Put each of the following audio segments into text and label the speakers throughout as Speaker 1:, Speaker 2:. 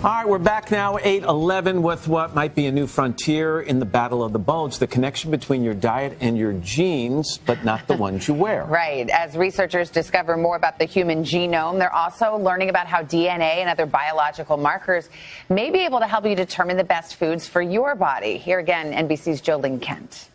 Speaker 1: All right, we're back now, 8:11, with what might be a new frontier in the battle of the bulge, the connection between your diet and your genes, but not the ones you wear.
Speaker 2: Right. As researchers discover more about the human genome, they're also learning about how DNA and other biological markers may be able to help you determine the best foods for your body. Here again, NBC's Jacqueline Kent.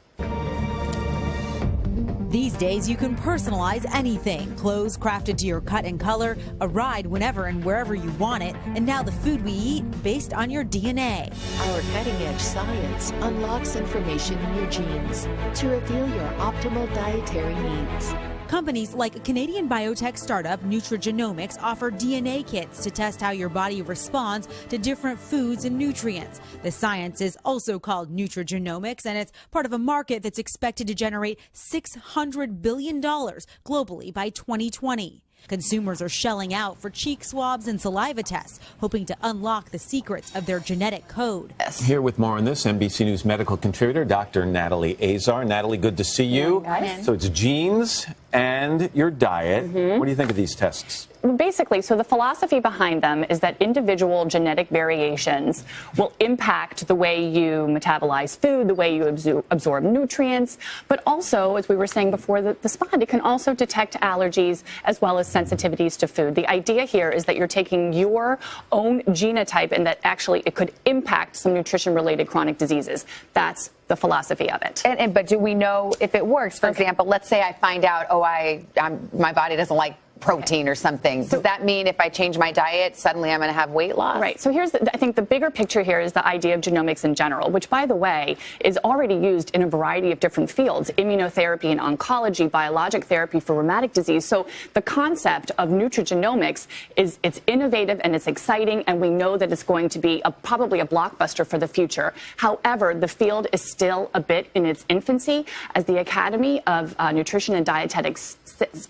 Speaker 3: These days, you can personalize anything. Clothes crafted to your cut and color, a ride whenever and wherever you want it, and now the food we eat based on your DNA.
Speaker 4: Our cutting-edge science unlocks information in your genes to reveal your optimal dietary needs.
Speaker 3: Companies like Canadian biotech startup Utritionist offer DNA kits to test how your body responds to different foods and nutrients. The science is also called nutrigenomics, and it's part of a market that's expected to generate $600 billion globally by 2020. Consumers are shelling out for cheek swabs and saliva tests, hoping to unlock the secrets of their genetic code.
Speaker 1: Here with more on this, NBC News medical contributor, Dr. Natalie Azar. Natalie, good to see you. So it's genes and your diet. What do you think of these tests?
Speaker 5: Basically, so the philosophy behind them is that individual genetic variations will impact the way you metabolize food, the way you absorb nutrients, but also, as we were saying before the spot, it can also detect allergies as well as sensitivities to food. The idea here is that you're taking your own genotype and that actually it could impact some nutrition-related chronic diseases. That's the philosophy of it.
Speaker 2: But do we know if it works? For example, let's say I find out, my body doesn't like protein or something. Does that mean if I change my diet, suddenly I'm going to have weight loss?
Speaker 5: Right. So here's, I think the bigger picture here is the idea of genomics in general, which, by the way, is already used in a variety of different fields, immunotherapy and oncology, biologic therapy for rheumatic disease. So the concept of nutrigenomics is, it's innovative and it's exciting, and we know that it's going to be probably a blockbuster for the future. However, the field is still a bit in its infancy. As the Academy of Nutrition and Dietetics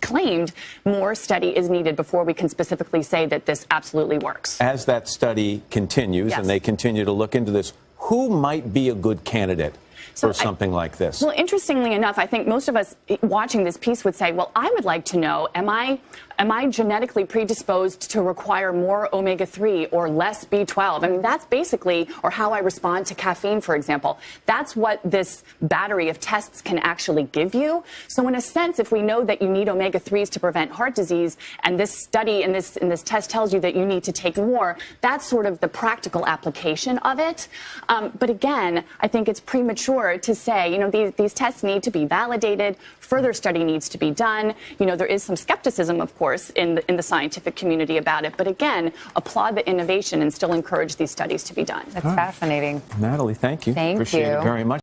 Speaker 5: claimed, more study is needed before we can specifically say that this absolutely works.
Speaker 1: As that study continues and they continue to look into this, who might be a good candidate for something like this?
Speaker 5: Well, interestingly enough, I think most of us watching this piece would say, well, I would like to know, am I genetically predisposed to require more omega-3 or less B12? I mean, that's basically, or how I respond to caffeine, for example. That's what this battery of tests can actually give you. So in a sense, if we know that you need omega-3s to prevent heart disease, and this study and this test tells you that you need to take more, that's sort of the practical application of it. But again, I think it's premature to say, you know, these tests need to be validated. Further study needs to be done. You know, there is some skepticism, of course, in the scientific community about it. But again, applaud the innovation and still encourage these studies to be done.
Speaker 2: That's fascinating.
Speaker 1: Natalie, thank you.
Speaker 2: Thank
Speaker 1: Appreciate
Speaker 2: you
Speaker 1: it very much.